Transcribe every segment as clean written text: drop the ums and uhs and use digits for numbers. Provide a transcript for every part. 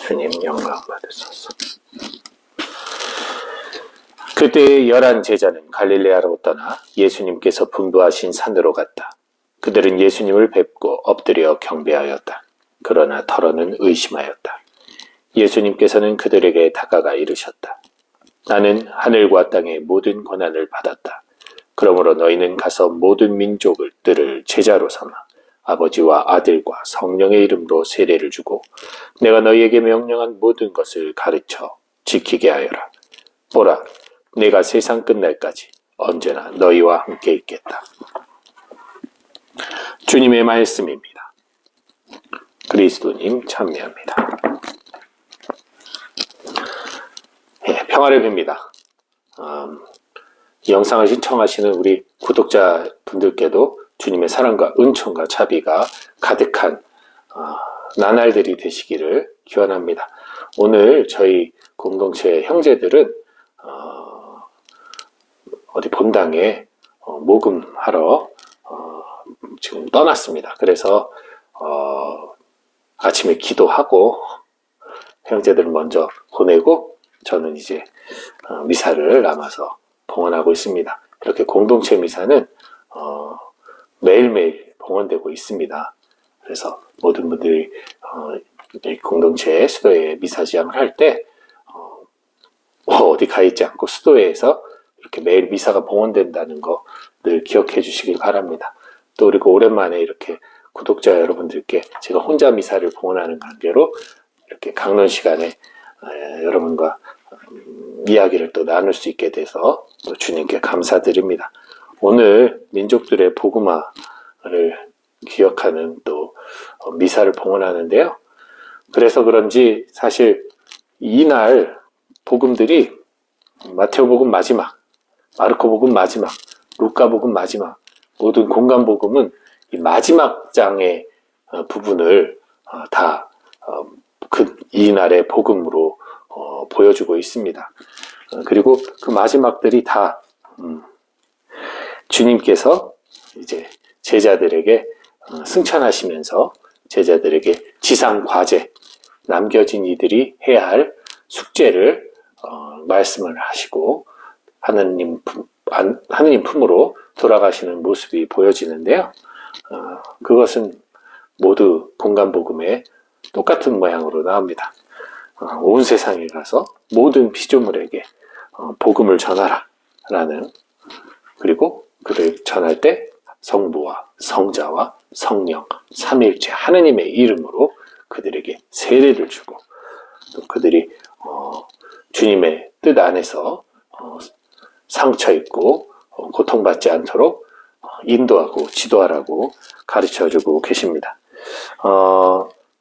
주님 영광 받으소서. 그때 11 제자는 갈릴레아로 떠나 예수님께서 분부하신 산으로 갔다. 그들은 예수님을 뵙고 엎드려 경배하였다. 그러나 더러는 의심하였다. 예수님께서는 그들에게 다가가 이르셨다. 나는 하늘과 땅의 모든 권한을 받았다. 그러므로 너희는 가서 모든 민족들을 제자로 삼아 아버지와 아들과 성령의 이름으로 세례를 주고 내가 너희에게 명령한 모든 것을 가르쳐 지키게 하여라. 보라, 내가 세상 끝날까지 언제나 너희와 함께 있겠다. 주님의 말씀입니다. 그리스도님 참여합니다. 평화를 빕니다. 영상을 시청하시는 우리 구독자분들께도 주님의 사랑과 은총과 자비가 가득한 나날들이 되시기를 기원합니다. 오늘 저희 공동체 형제들은 어디 본당에 모금하러 지금 떠났습니다. 그래서 아침에 기도하고 형제들을 먼저 보내고 저는 이제 미사를 남아서 봉헌하고 있습니다. 이렇게 공동체 미사는 매일매일 봉헌되고 있습니다. 그래서 모든 분들이 공동체 수도회 미사지향을 할 때 어디 가 있지 않고 수도회에서 이렇게 매일 미사가 봉헌된다는 거 늘 기억해 주시길 바랍니다. 또 그리고 오랜만에 이렇게 구독자 여러분들께 제가 혼자 미사를 봉헌하는 관계로 이렇게 강론 시간에 여러분과 이야기를 또 나눌 수 있게 돼서 또 주님께 감사드립니다. 오늘 민족들의 복음화를 기억하는 또 미사를 봉헌하는데요. 그래서 그런지 사실 이날 복음들이 마태오복음 마지막, 마르코복음 마지막, 루카복음 마지막, 모든 공간복음은 이 마지막 장의 부분을 다 이날의 복음으로 보여주고 있습니다. 그리고 그 마지막들이 다 주님께서 이제 제자들에게 승천하시면서 제자들에게 지상 과제, 남겨진 이들이 해야 할 숙제를 말씀을 하시고 하느님 품으로 돌아가시는 모습이 보여지는데요. 그것은 모두 공간복음의 똑같은 모양으로 나옵니다. 온 세상에 가서 모든 피조물에게 복음을 전하라 라는, 그리고 그를 전할 때 성부와 성자와 성령 삼위일체 하느님의 이름으로 그들에게 세례를 주고 또 그들이 주님의 뜻 안에서 상처 입고 고통받지 않도록 인도하고 지도하라고 가르쳐주고 계십니다.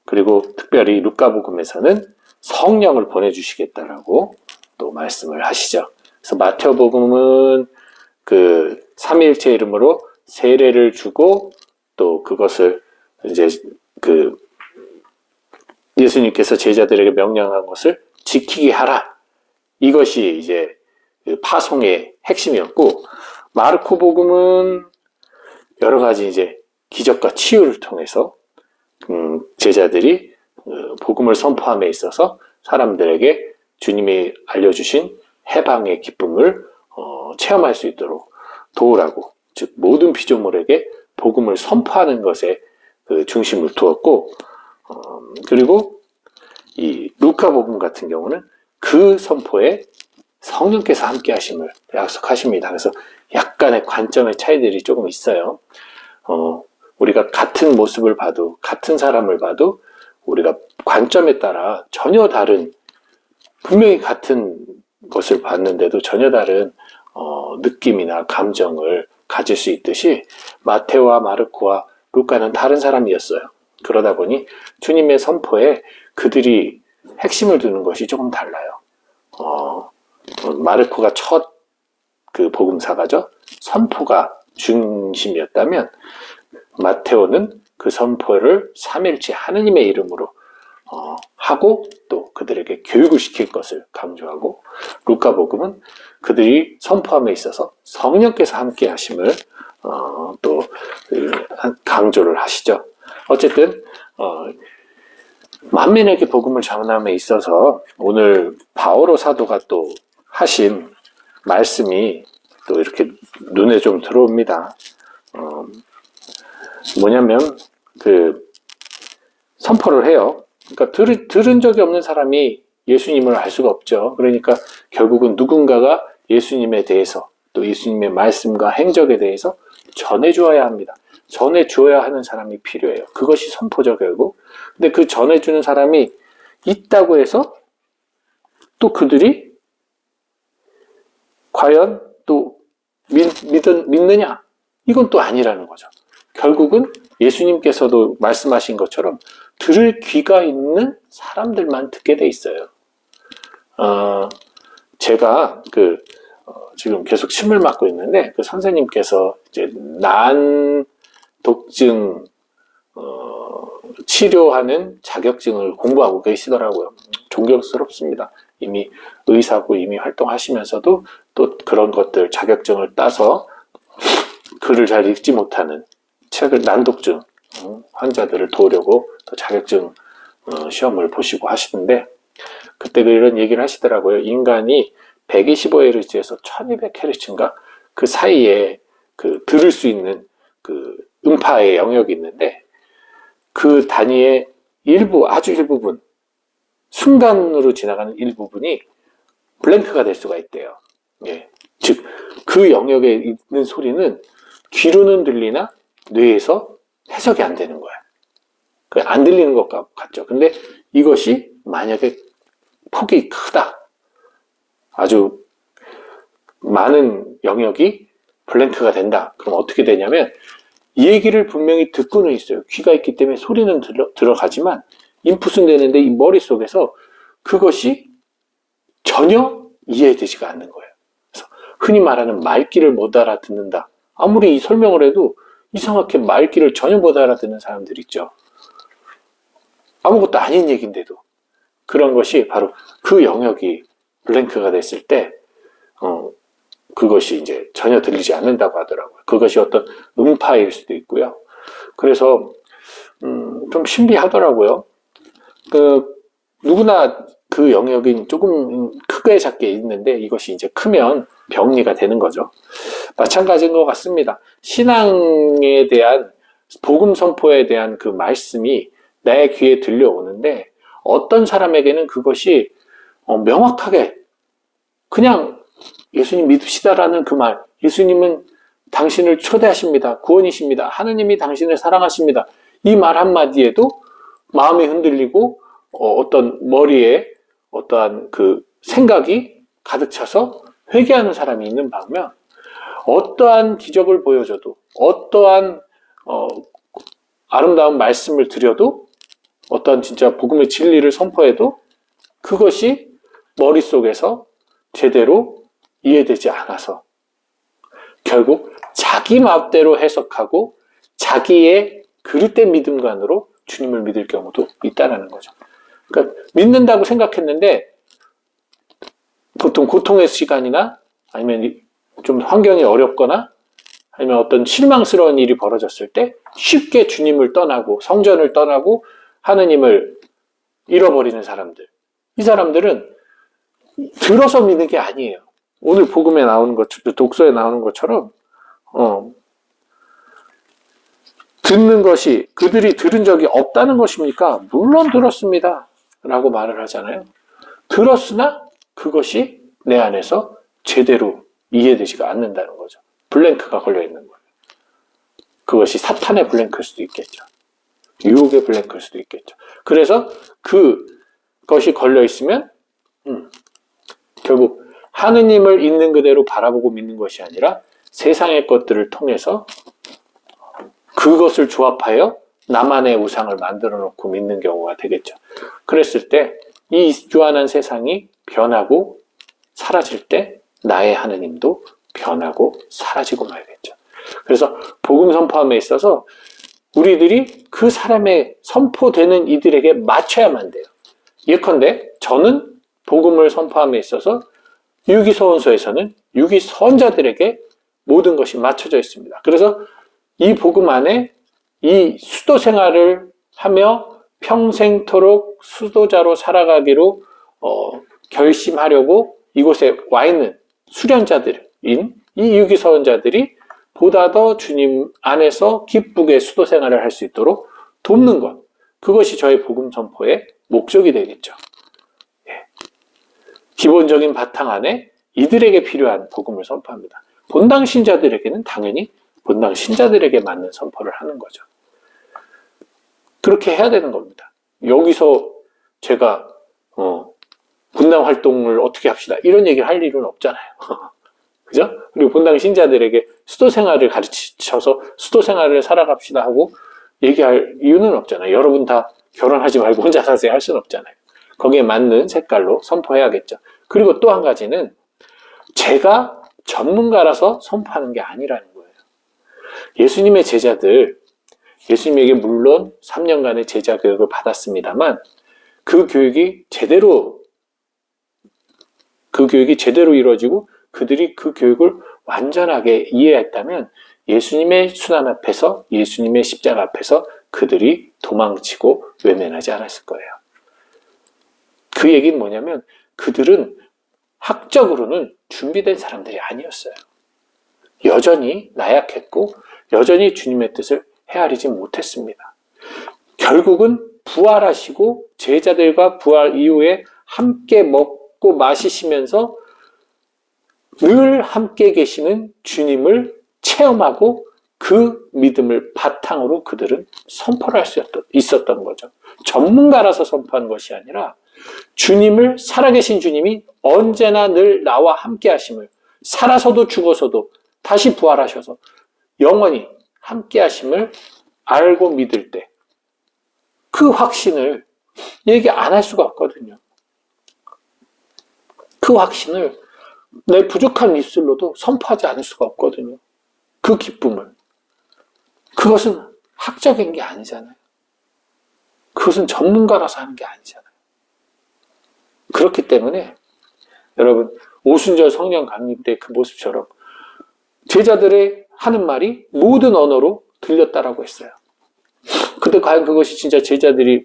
그리고 특별히 루카복음에서는 성령을 보내주시겠다라고 또 말씀을 하시죠. 그래서 마태복음은 그 삼위일체 이름으로 세례를 주고 또 그것을 이제 그 예수님께서 제자들에게 명령한 것을 지키게 하라. 이것이 이제 그 파송의 핵심이었고, 마르코복음은 여러 가지 이제 기적과 치유를 통해서 제자들이 복음을 선포함에 있어서 사람들에게 주님이 알려주신 해방의 기쁨을 체험할 수 있도록 도우라고, 즉 모든 피조물에게 복음을 선포하는 것에 그 중심을 두었고, 그리고 이 루카복음 같은 경우는 그 선포에 성령께서 함께 하심을 약속하십니다. 그래서 약간의 관점의 차이들이 조금 있어요. 우리가 같은 모습을 봐도, 같은 사람을 봐도 우리가 관점에 따라 전혀 다른, 분명히 같은 것을 봤는데도 전혀 다른 느낌이나 감정을 가질 수 있듯이 마테오와 마르코와 루카는 다른 사람이었어요. 그러다 보니 주님의 선포에 그들이 핵심을 두는 것이 조금 달라요. 마르코가 첫 그 복음사가죠. 선포가 중심이었다면 마테오는 그 선포를 삼일체 하느님의 이름으로 하고 또 그들에게 교육을 시킬 것을 강조하고, 루카복음은 그들이 선포함에 있어서 성령께서 함께 하심을 또 강조를 하시죠. 어쨌든 만민에게 복음을 전함에 있어서 오늘 바오로 사도가 또 하신 말씀이 또 이렇게 눈에 좀 들어옵니다. 뭐냐면 선포를 해요. 그러니까 들은 적이 없는 사람이 예수님을 알 수가 없죠. 그러니까 결국은 누군가가 예수님에 대해서 또 예수님의 말씀과 행적에 대해서 전해주어야 합니다. 전해주어야 하는 사람이 필요해요. 그것이 선포죠, 결국. 근데 그 전해주는 사람이 있다고 해서 또 그들이 과연 또 믿느냐? 이건 또 아니라는 거죠. 결국은 예수님께서도 말씀하신 것처럼 들을 귀가 있는 사람들만 듣게 돼 있어요. 제가 지금 계속 침을 맞고 있는데 그 선생님께서 이제 난독증 치료하는 자격증을 공부하고 계시더라고요. 존경스럽습니다. 이미 의사고 이미 활동하시면서도 또 그런 것들 자격증을 따서 글을 잘 읽지 못하는 책을 난독증 환자들을 도우려고 또 자격증 시험을 보시고 하시는데 그때 이런 얘기를 하시더라고요. 인간이 125Hz에서 1200Hz인가 그 사이에 들을 수 있는 음파의 영역이 있는데 그 단위의 아주 일부분 순간으로 지나가는 일부분이 블랭크가 될 수가 있대요. 예. 즉 그 영역에 있는 소리는 귀로는 들리나 뇌에서 해석이 안 되는 거야. 안 들리는 것 같죠. 근데 이것이 만약에 폭이 크다. 아주 많은 영역이 블랭크가 된다. 그럼 어떻게 되냐면 이 얘기를 분명히 듣고는 있어요. 귀가 있기 때문에 소리는 들어가지만 인풋은 되는데 이 머릿속에서 그것이 전혀 이해되지가 않는 거예요. 그래서 흔히 말하는 말귀를 못 알아듣는다. 아무리 설명을 해도 이상하게 말귀를 전혀 못 알아듣는 사람들 있죠. 아무것도 아닌 얘기인데도 그런 것이 바로 그 영역이 블랭크가 됐을 때 그것이 이제 전혀 들리지 않는다고 하더라고요. 그것이 어떤 음파일 수도 있고요. 그래서 좀 신비하더라고요. 누구나 그 영역이 조금 크게 작게 있는데 이것이 이제 크면 병리가 되는 거죠. 마찬가지인 것 같습니다. 신앙에 대한 복음 선포에 대한 그 말씀이 내 귀에 들려오는데 어떤 사람에게는 그것이 명확하게 그냥 예수님 믿읍시다라는 그 말, 예수님은 당신을 초대하십니다. 구원이십니다. 하느님이 당신을 사랑하십니다. 이 말 한마디에도 마음이 흔들리고 어떤 머리에 어떠한 그 생각이 가득 차서 회개하는 사람이 있는 반면 어떠한 기적을 보여줘도 어떠한 아름다운 말씀을 드려도 어떠한 진짜 복음의 진리를 선포해도 그것이 머릿속에서 제대로 이해되지 않아서 결국 자기 마음대로 해석하고 자기의 그릇된 믿음관으로 주님을 믿을 경우도 있다는 거죠. 그러니까 믿는다고 생각했는데 보통 고통의 시간이나 아니면 좀 환경이 어렵거나 아니면 어떤 실망스러운 일이 벌어졌을 때 쉽게 주님을 떠나고 성전을 떠나고 하느님을 잃어버리는 사람들, 이 사람들은 들어서 믿는 게 아니에요. 오늘 복음에 나오는 것, 독서에 나오는 것처럼 듣는 것이 그들이 들은 적이 없다는 것입니까? 물론 들었습니다 라고 말을 하잖아요. 들었으나 그것이 내 안에서 제대로 이해되지가 않는다는 거죠. 블랭크가 걸려있는 거예요. 그것이 사탄의 블랭크일 수도 있겠죠. 유혹의 블랭크일 수도 있겠죠. 그래서 그것이 걸려있으면 결국 하느님을 있는 그대로 바라보고 믿는 것이 아니라 세상의 것들을 통해서 그것을 조합하여 나만의 우상을 만들어 놓고 믿는 경우가 되겠죠. 그랬을 때 이 유한한 세상이 변하고 사라질 때 나의 하느님도 변하고 사라지고 말겠죠. 그래서 복음 선포함에 있어서 우리들이 그 사람의 선포되는 이들에게 맞춰야만 돼요. 예컨대 저는 복음을 선포함에 있어서 유기서원서에서는 유기선자들에게 모든 것이 맞춰져 있습니다. 그래서 이 복음 안에 이 수도 생활을 하며 평생토록 수도자로 살아가기로 결심하려고 이곳에 와 있는 수련자들인 이 유기서원자들이 보다 더 주님 안에서 기쁘게 수도 생활을 할 수 있도록 돕는 것. 그것이 저의 복음 선포의 목적이 되겠죠. 예. 기본적인 바탕 안에 이들에게 필요한 복음을 선포합니다. 본당 신자들에게는 당연히 본당 신자들에게 맞는 선포를 하는 거죠. 그렇게 해야 되는 겁니다. 여기서 제가 본당 활동을 어떻게 합시다 이런 얘기를 할 일은 없잖아요. 그죠? 그리고 본당 신자들에게 수도 생활을 가르쳐서 수도 생활을 살아갑시다 하고 얘기할 이유는 없잖아요. 여러분 다 결혼하지 말고 혼자 사세요 할 수는 없잖아요. 거기에 맞는 색깔로 선포해야겠죠. 그리고 또 한 가지는 제가 전문가라서 선포하는 게 아니라는 거예요. 예수님의 제자들, 예수님에게 물론 3년간의 제자 교육을 받았습니다만 그 교육이 제대로 이루어지고 그들이 그 교육을 완전하게 이해했다면 예수님의 순환 앞에서, 예수님의 십자가 앞에서 그들이 도망치고 외면하지 않았을 거예요. 그 얘기는 뭐냐면 그들은 학적으로는 준비된 사람들이 아니었어요. 여전히 나약했고 여전히 주님의 뜻을 헤아리지 못했습니다. 결국은 부활하시고 제자들과 부활 이후에 함께 먹고 마시시면서 늘 함께 계시는 주님을 체험하고 그 믿음을 바탕으로 그들은 선포를 할 수 있었던 거죠. 전문가라서 선포한 것이 아니라 주님을, 살아계신 주님이 언제나 늘 나와 함께 하심을, 살아서도 죽어서도 다시 부활하셔서 영원히 함께 하심을 알고 믿을 때 그 확신을 얘기 안 할 수가 없거든요. 그 확신을 내 부족한 입술로도 선포하지 않을 수가 없거든요. 그 기쁨을. 그것은 학적인 게 아니잖아요. 그것은 전문가라서 하는 게 아니잖아요. 그렇기 때문에 여러분 오순절 성령 강림 때 그 모습처럼 제자들의 하는 말이 모든 언어로 들렸다라고 했어요. 근데 과연 그것이 진짜 제자들이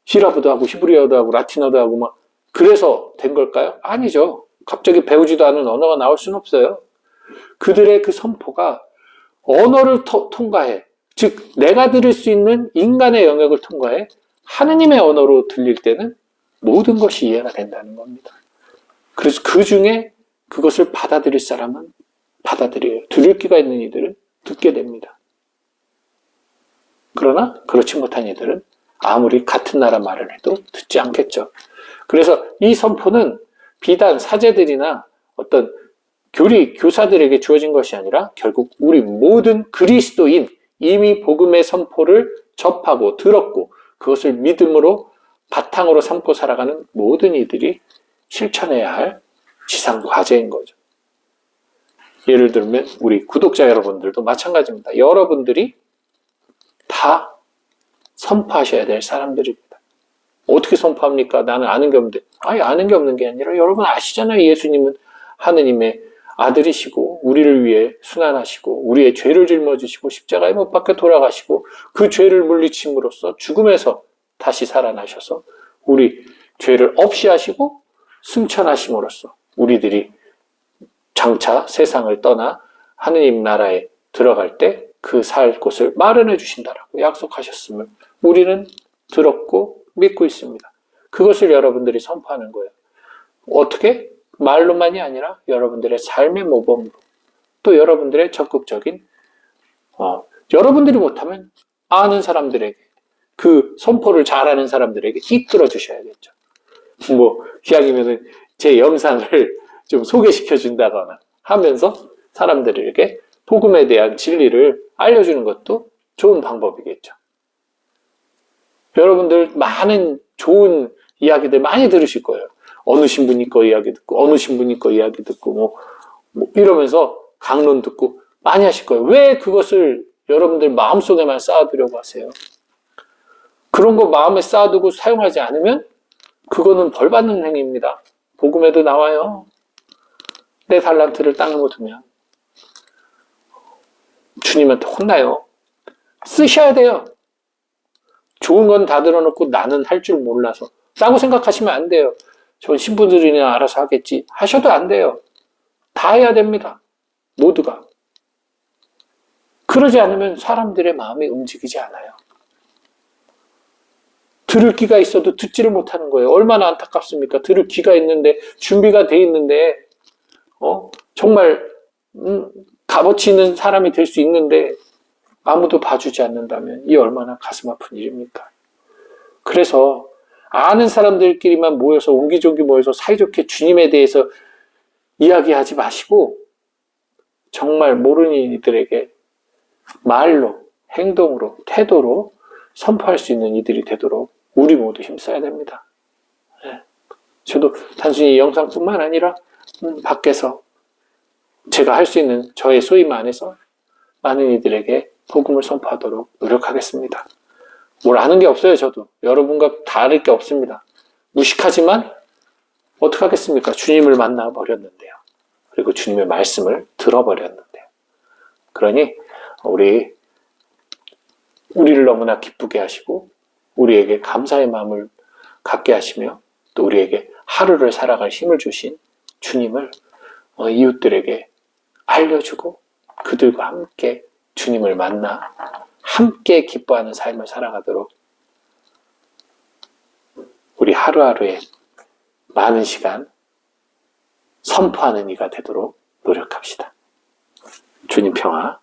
히라브도 하고 히브리어도 하고 라틴어도 하고 막 그래서 된 걸까요? 아니죠. 갑자기 배우지도 않은 언어가 나올 수는 없어요. 그들의 그 선포가 언어를 통과해, 즉 내가 들을 수 있는 인간의 영역을 통과해 하느님의 언어로 들릴 때는 모든 것이 이해가 된다는 겁니다. 그래서 그 중에 그것을 받아들일 사람은 받아들여요. 들을 귀가 있는 이들은 듣게 됩니다. 그러나 그렇지 못한 이들은 아무리 같은 나라 말을 해도 듣지 않겠죠. 그래서 이 선포는 비단 사제들이나 어떤 교사들에게 주어진 것이 아니라 결국 우리 모든 그리스도인, 이미 복음의 선포를 접하고 들었고 그것을 믿음으로 바탕으로 삼고 살아가는 모든 이들이 실천해야 할 지상 과제인 거죠. 예를 들면 우리 구독자 여러분들도 마찬가지입니다. 여러분들이 다 선포하셔야 될 사람들입니다. 어떻게 선포합니까? 나는 아는 게 없는데. 아니, 아는 게 없는 게 아니라 여러분 아시잖아요. 예수님은 하느님의 아들이시고 우리를 위해 순환하시고 우리의 죄를 짊어지시고 십자가에 못 박혀 돌아가시고 그 죄를 물리침으로써 죽음에서 다시 살아나셔서 우리 죄를 없이 하시고 승천하심으로써 우리들이 장차 세상을 떠나 하느님 나라에 들어갈 때 그 살 곳을 마련해 주신다라고 약속하셨음을 우리는 들었고 믿고 있습니다. 그것을 여러분들이 선포하는 거예요. 어떻게? 말로만이 아니라 여러분들의 삶의 모범으로 또 여러분들의 적극적인 여러분들이 못하면 아는 사람들에게 그 선포를 잘하는 사람들에게 이끌어 주셔야겠죠. 뭐 기왕이면은 제 영상을 좀 소개시켜 준다거나 하면서 사람들에게 복음에 대한 진리를 알려주는 것도 좋은 방법이겠죠. 여러분들 많은 좋은 이야기들 많이 들으실 거예요. 어느 신부님 거 이야기 듣고 어느 신부님 거 이야기 듣고 뭐 이러면서 강론 듣고 많이 하실 거예요. 왜 그것을 여러분들 마음속에만 쌓아두려고 하세요? 그런 거 마음에 쌓아두고 사용하지 않으면 그거는 벌받는 행위입니다. 복음에도 나와요. 내 달란트를 땅에 묻으면 주님한테 혼나요. 쓰셔야 돼요. 좋은 건 다 들어놓고 나는 할 줄 몰라서 라고 생각하시면 안 돼요. 전 신부들이나 알아서 하겠지 하셔도 안 돼요. 다 해야 됩니다. 모두가. 그러지 않으면 사람들의 마음이 움직이지 않아요. 들을 귀가 있어도 듣지를 못하는 거예요. 얼마나 안타깝습니까? 들을 귀가 있는데 준비가 돼 있는데 정말 값어치 있는 사람이 될 수 있는데 아무도 봐주지 않는다면 이 얼마나 가슴 아픈 일입니까? 그래서 아는 사람들끼리만 모여서 옹기종기 모여서 사이좋게 주님에 대해서 이야기하지 마시고 정말 모르는 이들에게 말로, 행동으로, 태도로 선포할 수 있는 이들이 되도록 우리 모두 힘써야 됩니다. 네. 저도 단순히 영상뿐만 아니라 밖에서 제가 할 수 있는 저의 소임 안에서 많은 이들에게 복음을 선포하도록 노력하겠습니다. 뭘 아는 게 없어요. 저도 여러분과 다를 게 없습니다. 무식하지만 어떻게 하겠습니까? 주님을 만나버렸는데요. 그리고 주님의 말씀을 들어버렸는데요. 그러니 우리를 너무나 기쁘게 하시고 우리에게 감사의 마음을 갖게 하시며 또 우리에게 하루를 살아갈 힘을 주신 주님을 이웃들에게 알려주고 그들과 함께 주님을 만나 함께 기뻐하는 삶을 살아가도록 우리 하루하루에 많은 시간 선포하는 이가 되도록 노력합시다. 주님 평화.